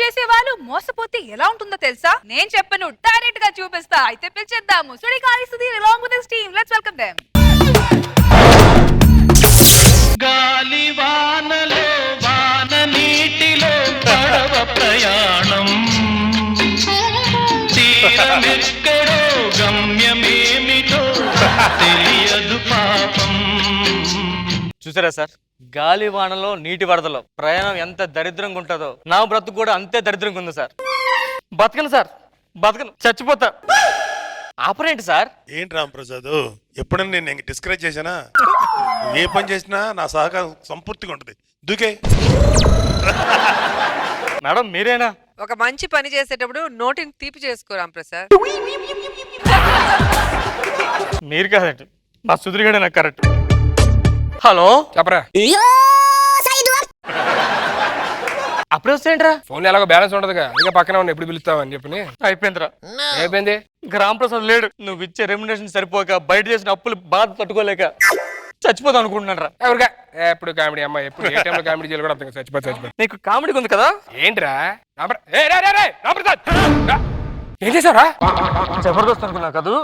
చేసే వాళ్ళు మోసపోతే ఎలా ఉంటుందో తెలుసా? నేను చెప్పను, డైరెక్ట్ గా చూపిస్తా. అయితే పిలిచేద్దాము Sudigali Sudheer along with his team. Let's welcome them. గాలి వానలో వాన నీటిలో పడవ ప్రయాణం తీరమెక్కడో గమ్యమేమిటో తెలియదు పాపం. చూసారా సార్, గాలి వానలో నీటి వరదలో ప్రయాణం ఎంత దరిద్రంగా ఉంటుందో నా బ్రతుకు కూడా అంతే దరిద్రంగా ఉంది సార్. బతకను సార్, బతకను, చచ్చిపోతా. ఆపరేంటి సార్? ఏంటి రామప్రసాద్, ఎప్పుడైనా నేను డిస్కరేజ్ చేశానా? ఏ పని చేసినా నా సహకారం సంపూర్తిగా ఉంటుంది. దూకే మేడం మీరేనా? ఒక మంచి పని చేసేటప్పుడు నోటిని తీపి చేసుకో రాంప్రసాద్. మీరు కాదండి, మా సుధీర్గాడే నాకు కరెక్ట్. హలో చెప్పరా, అప్పుడే వస్తాయంట్రా? ఫోన్ ఎలాగో బ్యాలెన్స్ ఉండదుగా, ఇంకా పక్కన ఉన్న ఎప్పుడు పిలుస్తావని చెప్పి. అయిపోయిందిరా. అయిపోయింది. రామప్రసాద్ లేడు. నువ్వు ఇచ్చే రెమ్యునరేషన్ సరిపోక బయట చేసిన అప్పులు బాధ తట్టుకోలేక చచ్చిపోతాం అనుకుంటున్నాను రా. ఎవరిగా ఎప్పుడు కామెడీ అమ్మాయి, ఎప్పుడు ఏ టైంలో కామెడీ చేయాలి కూడా అర్థం. చచ్చిపోతా. నీకు కామెడీ ఉంది కదా? ఏంట్రా రాంప్రసాద్, ఏం చేసావురా? జబర్దస్త్ అనుకున్నా కదా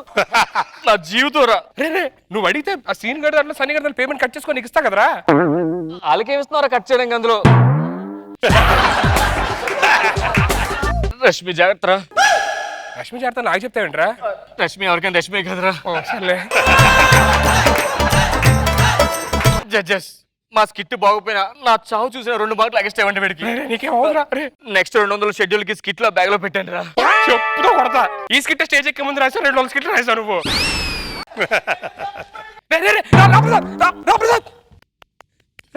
నా జీవితం రా. రే నువ్వు అడిగితే ఆ సీన్ గడి దాంట్లో సన్నీ గడి పేమెంట్ కట్ చేసుకొని నీకు ఇస్తా కదరా. వాళ్ళకేమిస్తున్నారా కట్ చేయడానికి? అందులో రష్మి జాగ్రత్త. రష్మి చేస్తా నాకు చెప్తావేంట్రా? రష్మి ఎవరికైనా రష్మి కదరా. సర్లే. జడ్జెస్, మా స్కిట్ బాగుపోయినా నా చావు చూసిన 2 మార్కులు ఎక్స్ట్రా ఇవ్వండి వీడికి. నీకేమవుతురా? నెక్స్ట్ 200 షెడ్యూల్ కి స్కిట్ లో బ్యాగ్ లో పెట్టండి రా. చెప్పుతో కొడతా. ఈ స్కిట్ స్టేజ్ ఎక్కే ముందు రాసా, 200 స్కిట్ రాసా నువ్వు.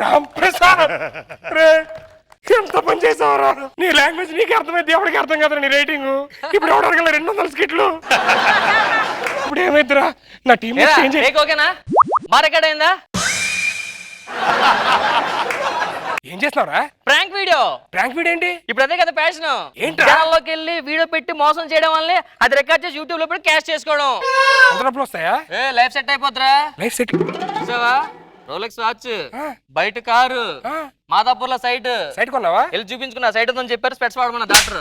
రాంప్రసాద్ ఎంత పని చేసావురా? నీ లాంగ్వేజ్ నీకు అర్థమైంది, ఎవరికి అర్థం కదా నీ రేటింగ్. ఇప్పుడు ఎవరు అడగల 200 స్కిట్లు. ఇప్పుడు ఏమైద్దిరా? నా టీం చేంజ్. ఓకేనా? మా రికార్డ్ అయిందా? ఏం చేస్తున్నావురా? Prank video. ప్రాంక్ వీడియో ఏంటి? ఇప్పుడు అదే కదా ప్యాషన్. ఏంట్రా? జనాల్లోకి వెళ్ళి వీడియో పెట్టి మోసం చేయడం వల్లే అది రికార్డ్ చేసి యూట్యూబ్ లో పెట్టి క్యాష్ చేసుకోవడం. అంత డబ్బులు వస్తాయా? లైఫ్ సెట్ అయిపోతురా. Life set. చూసావా? రోలెక్స్ వాచ్, బయట కారు, మాదాపూర్ లో సైట్. సైట్ కొన్నావా? వెళ్ళి చూపించుకున్నా. సైట్ ఉందని చెప్పారు, స్పెట్స్ వాడమన్నా డాక్టర్.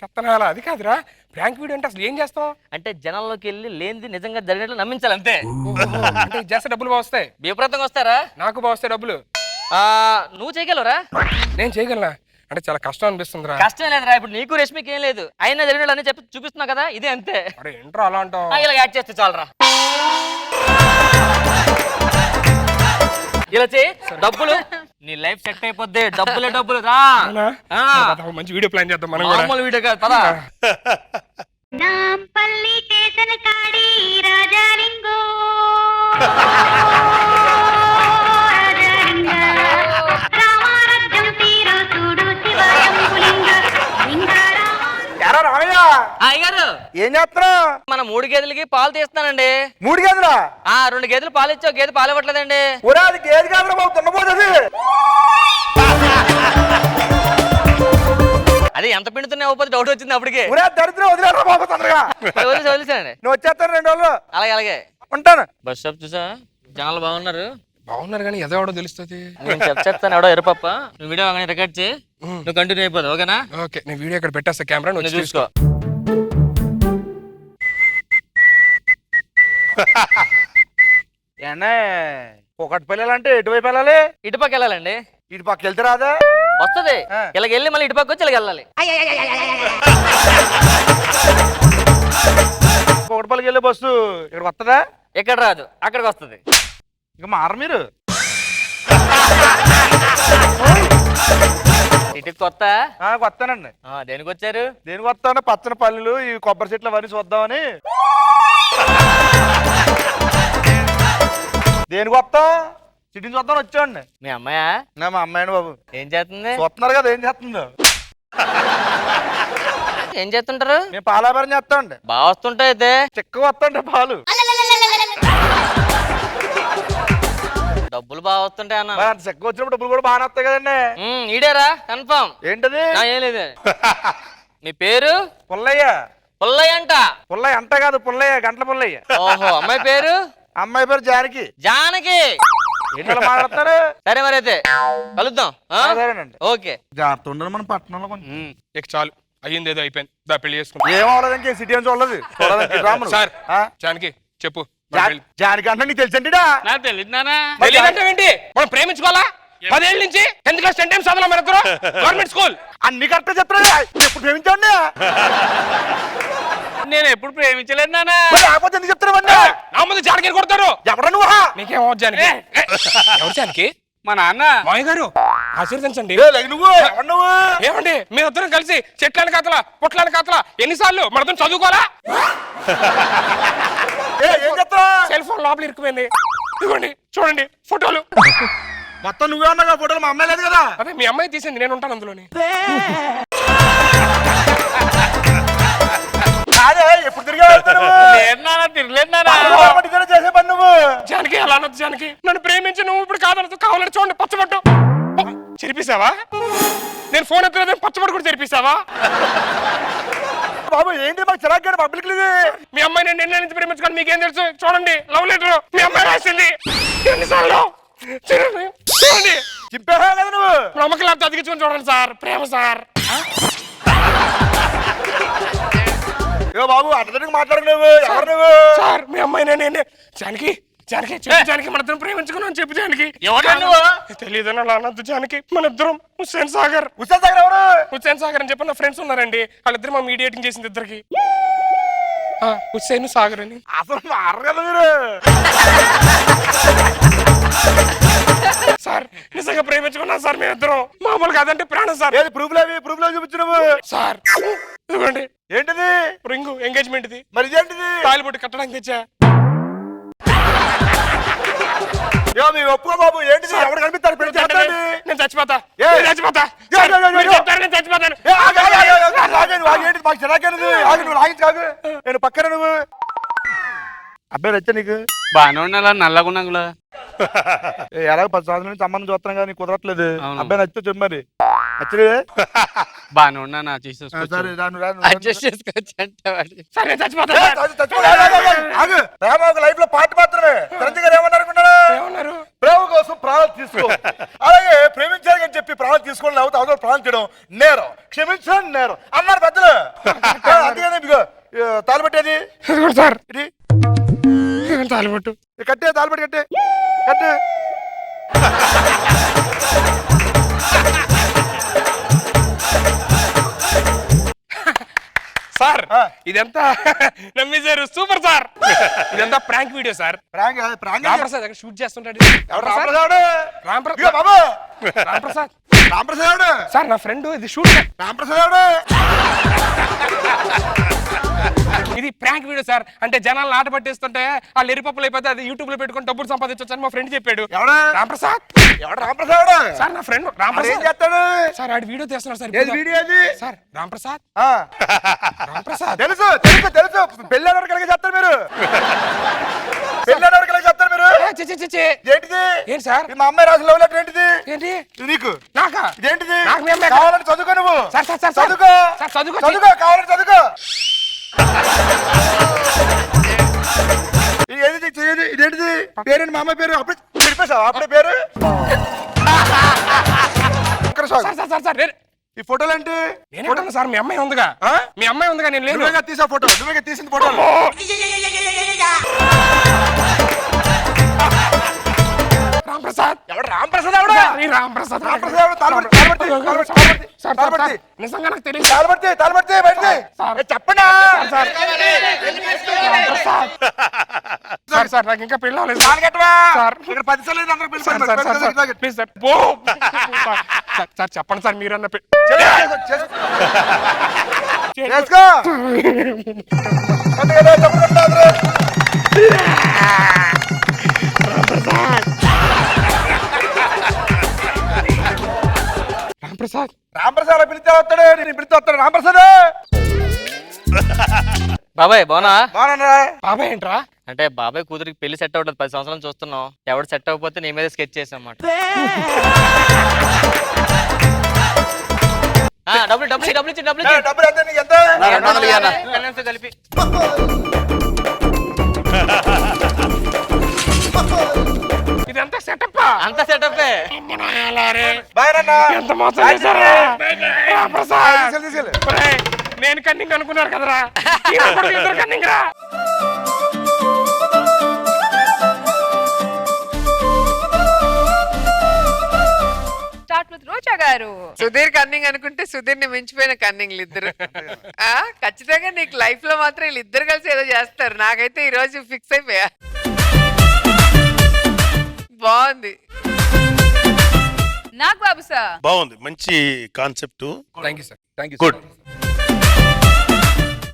చెప్తాను అది కాదురా. ప్రాంక్ వీడియో అంటే అసలు ఏం చేస్తావు? అంటే జనాల్లోకి వెళ్ళి లేనిది నిజంగా జరిగినట్లు నమ్మించాలి అంతే. అంటే చేస్తే డబ్బులు బాగా వస్తాయి. విపరీతంగా వస్తారా? నాకు బాగా వస్తాయి డబ్బులు. నువ్వు చేయగలరా? నేను చేయగలనా? అంటే చాలా కష్టం అనిపిస్తుందిరా. కష్టం లేదురా. ఇప్పుడు నీకు రష్మికి ఏం లేదు, అయినా జరిగినట్లు అన్ని చెప్పి చూపిస్తున్నా కదా, ఇదే అంతే. అరే ఏంట్రా అలా అంటావు? ఇలా యాడ్ చేస్తే చాలరా. ఇలా చేయి, డబ్బులు నీ లైఫ్ సెట్ అయిపోద్ది. డబ్బులే డబ్బులు రా. మంచి వీడియో ప్లాన్ చేద్దాం మనం కూడా. నార్మల్ వీడియో కాదు, పదా. నాంపల్లి స్టేషన్ కాడి రాజాలింగో రామారాజ్యం తీరు చూడు శివశంభులింగ అయ్యారు ఏం చేస్తున్నావు? మన 3 గేదెలకి పాలు తీస్తున్నానండి. 3 గేదెలా? 2 గేదెలు పాలు ఇచ్చావు, గేదె పాలు ఇవ్వట్లేదండి. ఒరే అది గేదె కాదురా బాబు, దున్నపోతుంది. అది ఎంత పిండుతున్నా అవ్వకపోతే డౌట్ వచ్చింది అప్పటికే. ఒరే దరిద్రం వదిలేరా బాబు తొందరగా. వదిలేసానండి. నువ్వు వచ్చేస్తాను 2 రోజులు. అలాగే అలాగే ఉంటాను. బస్ స్టాప్ చూసా, జనాలు బాగున్నారు. బాగున్నారు కానీ ఎదవడో తెలుస్తుంది. నేను చెప్తాను ఎవడో ఎరపప్ప. నువ్వు వీడియో రికార్డ్ చేయి, నువ్వు కంటిన్యూ అయిపోదు. ఓకేనా? ఓకే, నేను వీడియో ఇక్కడ పెట్టేస్తా, కెమెరా నువ్వు చూసుకో. ఏంటే ఒకటి పిల్లలంటే ఎటువైపు వెళ్ళాలి? ఇటుపక్క వెళ్ళాలండి. ఇటు పక్క వెళ్తే రాదా? వస్తుంది. ఇలాగ వెళ్ళి మళ్ళీ ఇటుపక్క వచ్చి ఇలాగ వెళ్ళాలి. ఒకటిపల్లికి వెళ్ళే బస్సు ఇక్కడ వస్తుందా? ఎక్కడ రాదు, అక్కడికి వస్తుంది. ఇక మారు మీరు. ఇటుకి కొత్త. వస్తానండి. దేనికి వచ్చారు? దేనికి వస్తాను? పచ్చని పల్లెలు, ఈ కొబ్బరి చెట్లు అవన్నీ చూద్దామని. దేనికి వస్తాం? సిటీని చూద్దామని వచ్చామండి. మీ అమ్మాయా? మా అమ్మాయిని బాబు. ఏం చేస్తుంది? చూస్తున్నారు కదా ఏం చేస్తుందో. ఏం చేస్తుంటారు? మేము పాలాభారం చేస్తామండి. బాగా వస్తుంటాయి అయితే. చిక్కగా వస్తాండి పాలు. డబ్బులు బాగా వస్తుంటాయి అన్న. అంత చిక్కగా వచ్చినప్పుడు డబ్బులు కూడా బాగానే వస్తాయి కదండి. ఈడేరా కన్ఫర్మ్. ఏంటది? ఏం లేదు. మీ పేరు? పుల్లయ్య. పుల్లయ్య అంట. పుల్లయ్య అంట కాదు, పుల్లయ్య, గంటల పుల్లయ్య. ఓహో. అమ్మాయి పేరు? అమ్మాయి పేరు జానకి. జానకి. ఏంటి మాట్లాడతారు? సరే మరి అయితే కలుద్దాం ఆ? సరేనండి. ఓకే జాగ్రత్త ఉండదు మన పట్టణంలో కొంచెం. ఇక చాలు అయ్యింది ఏదో అయిపోయింది దా పెళ్లి చేసుకుంటా ఏం అవ్వలేదు ఇంకే సిటీ అని చూడలేదు చూడాలంటే రాములు. సార్ ఆ? జానకి చెప్పు జానికి అంటే నీకు తెలుసండి నాకు తెలియదునా తెలియదంటే ఏంటి మనం ప్రేమించుకోవాలా 10 ఏళ్ళ నుంచి 10th క్లాస్ 10 టైమ్స్ చదవలా మన ఇద్దరు గవర్నమెంట్ స్కూల్ అన్ని కరెక్ట్ చెప్తారా ఎప్పుడు ప్రేమించండి నేను ఎప్పుడు ప్రేమించలేదు నానా లేకపోతే ఎందుకు చెప్తారా నా ముందు జానకి కొడతారు ఎవడ నువ్వు నీకేమో జానకి ఎవరు జానకి మా నాన్న మామయ్య గారు ఆశీర్వదించండి నువ్వు ఎవడు నువ్వు ఏమండి మీరిద్దరం కలిసి చెట్లని కాతలా పుట్లని కాతలా ఎన్నిసార్లు మనతో చదువుకోవాలా ఏం చెప్తారా సెల్ ఫోన్ లోపల ఇరుక్కుపోయింది ఇదిగోండి చూడండి ఫోటోలు మొత్తం నువ్వే ఉన్నావు ఫోటోలు మా అమ్మాయి లేదు కదా అదే మీ అమ్మాయి తీసింది నేను ఉంటాను అందులోని అదే ఎప్పుడు తిరిగి తిరగలేదు చేసే పని నువ్వు జానకి అలా అనొద్దు జానకి నన్ను ప్రేమించి నువ్వు ఇప్పుడు కాదనొద్దు కావాలని చూడండి పచ్చబట్టు చెరిపిసావా నేను ఫోన్ ఎత్తలేదని పచ్చబట్టు కూడా చెరిపిసావా బాబు ఏంటి మాకు చిరాకు పబ్లిక్ ఇది మీ అమ్మాయి నేను ఎన్ని నుంచి ప్రేమించుకోండి మీకేం తెలుసు చూడండి లవ్ లెటర్ మీ అమ్మాయి రాసింది ఎన్నిసార్లు చూడండి చూడండి చింపేహా కదా నువ్వు నమ్మకం లేకపోతే అతికించుకొని చూడండి సార్ ప్రేమ సార్ ఏ బాబు అతనికి మాట్లాడకు నువ్వు ఎవరు నువ్వు సార్ మీ అమ్మాయి నేను జానకి జానకి చెప్పు జానకి మన ఇద్దరం ప్రేమించుకున్నాను చెప్పు జానకి తెలియదని అలా అనొద్దు జానకి మన ఇద్దరం హుస్సేన్ సాగర్ హుస్సేన్ సాగర్ ఎవరు హుస్సేన్ సాగర్ అని చెప్పి నా ఫ్రెండ్స్ ఉన్నారండి వాళ్ళిద్దరు మా మీడియేటింగ్ చేసింది ఇద్దరికి హుస్సేన్ సాగర్ అని అసలు మారరు కదా మీరు సార్ నిజంగా ప్రేమించుకున్నాను సార్ మేము ఇద్దరం మామూలుగా అదంటే ప్రాణం సార్ ఏది ప్రూఫ్ లేవి చూపించు నువ్వు సార్ ఇదిగోండి ఏంటిది రింగు ఎంగేజ్మెంట్ ఇది మరి ఇదేంటిది తాలిబొట్టు కట్టడానికి తెచ్చా మీ ఒప్పుకో బాబు ఏంటిది ఎవరు కనిపిస్తారు పెళ్లి చేస్తానండి. నేను చచ్చిపోతా ఏ? నేను చచ్చిపోతా ఏ, ఏ, ఏ, ఏ, మీరు ఏ. చెప్తారు, నేను చచ్చిపోతాను ఏ, ఆగు, ఆగు, ఆగు, ఆగు, ఆగు, ఆగు, ఆగు, ఏంటిది మాకు చిరాకేనది ఆగు నువ్వు లాగించాగు నేను పక్కన నువ్వు అబ్బాయి వచ్చా నీకు బాగానే ఉండాలా నల్లగున్నా ఎలాగ 10 సంవత్సరాల నుంచి సంబంధం చూస్తున్నాం కానీ కుదరట్లేదు అబ్బాయి నచ్చితే చెప్పు మరి నచ్చలే బాగానే ఉన్నా సరే రాను రాను అడ్జస్ట్ చేసుకోవచ్చు అంటే సార్ నేను చచ్చిపోతా ఆగు ప్రేమ ఒక లైఫ్ లో పార్ట్ మాత్రమే చిరంజీవి గారు ఏమన్నారు ఏమన్నారు ప్రేమ కోసం ప్రాణాలు తీసుకో అలాగే ప్రేమించాలని చెప్పి ప్రాణాలు తీసుకోవడం లేకపోతే అవతల ప్రాణాలు చేయడం నేరం క్షమించడం నేరం అన్నారు పెద్దలు అందుకనే మీకు తాలిపట్టేది సార్ ఇది తాలిబొట్టు కట్టే తాలిపట్టి కట్టే కట్టే సార్ ఇదంతా నమ్మేశారు సూపర్ సార్ ఇదంతా prank video sir prank prank Ramprasad దగ్గర షూట్ చేస్తుంటాడు ఎవరు రామప్రసాద్ రాంప్రసాద్ బాబు రాంప్రసాద్ రామప్రసాద్ సార్ నా ఫ్రెండ్ ఇది షూట్ రామప్రసాద్ ఇది ప్రాంక్ వీడియో సార్ అంటే జనాలు ఆట పట్టేస్తుంటే ఆ ఎరిపప్పులు అయిపోతే అది యూట్యూబ్ లో పెట్టుకొని డబ్బులు సంపాదించవచ్చు అని మా ఫ్రెండ్ చెప్పాడు ఎవడా రాంప్రసాద్ ఎవడు రామప్రసాద్ సార్ నా ఫ్రెండ్ ఏం రాంప్రసాద్ చేస్తాడు సార్ ఆడి వీడియో తీస్తున్నారు సార్ ఏది వీడియో అది సార్ రాంప్రసాద్ ఆ. రాంప్రసాద్ తెలుసు తెలుసు తెలుసు పెళ్ళి ఎవరు కలిగి చేస్తారు మీరు పెళ్ళి ఎవరు కలిగి చేస్తారు మీరు ఏంటిది ఏంటి సార్ ఇది మా అమ్మాయి రాసిన లవ్ లెటర్ ఏంటిది ఏంటి ఇది నీకు నాకా ఇదేంటిది నాకు మీ అమ్మాయి కావాలంటే చదువుకో నువ్వు సార్ సార్ సార్ చదువుకో సార్ చదువుకో చదువుకో కావాలంటే చదువుకో ఏది చేయదు ఇదేంటిది పేరేంటి మా అమ్మాయి పేరు అప్పుడే చెప్పేసావా అప్పుడే పేరు సార్ సార్ సార్ సార్ ఈ ఫోటోలు ఏంటి నేను సార్ మీ అమ్మాయి ఉందిగా మీ అమ్మాయి ఉందిగా నేను లేదు నువ్వేగా తీసా ఫోటో నువ్వేగా తీసింది ఫోటోలు రాంప్రసాద్ ఎవడు రామప్రసాద్ ఎవడు ఈ రాంప్రసాద్ రామప్రసాద్ ఎవడు తాళపడి తాళపడి తాళపడి సార్ తాళపడి నిజంగా నాకు తెలియదు తాళపడి తాళపడి బయటికి సార్. చెప్పండి సార్ సార్ సార్ నాకు ఇంకా పెళ్ళి అవ్వలేదు సార్ సార్. ఇక్కడ 10 సార్లు అందరూ పిలిచి sir sir sir sir please sir sir sir చెప్పండి సార్ మీరన్న చేసుకో రాంప్రసాద్ రామప్రసాద్ పిలిస్తే వస్తాడు నేను పిలిస్తే వస్తాడు రామప్రసాద్ బాబాయ్ బాగున్నా బాగున్నా బాబాయ్ ఏంట్రా అంటే బాబాయ్ కూతురికి పెళ్లి సెట్ అవ్వట్లేదు 10 సంవత్సరాలు చూస్తున్నాం ఎవడు సెట్ అవ్వకపోతే నీ మీద స్కెచ్ చేసాం అన్నమాట డబ్బులు డబ్బులు డబ్బులు ఇచ్చి డబ్బులు ఇచ్చి డబ్బులు ఎంత నీకు ఎంత కళ్యాణ్తో కలిపి ఇదంతా సెటప్ అంత సెటప్పే. అమ్మ నాయాలారే. బాయ్ నాన్న. ఎంత మోసం చేశారా? రా ప్రసాద్. తీసుకెళ్ళు. ఒరేయ్, నేను కన్నింగ్ అనుకున్నారు కదరా, ఈ నా కొడుకు ఇద్దరు కన్నింగ్ రా. స్టార్ట్ విత్ రోజా గారు. సుధీర్ కన్నింగ్ అనుకుంటే సుధీర్ ని మించిపోయిన కన్నింగ్లు ఇద్దరు. ఖచ్చితంగా నీకు లైఫ్ లో మాత్రం వీళ్ళిద్దరు కలిసి ఏదో చేస్తారు. నాకైతే ఈ రోజు ఫిక్స్ అయిపోయా. బాగుంది. నాగ్ బాబు సార్. బాగుంది, మంచి concept. Thank you sir. Thank you. Good.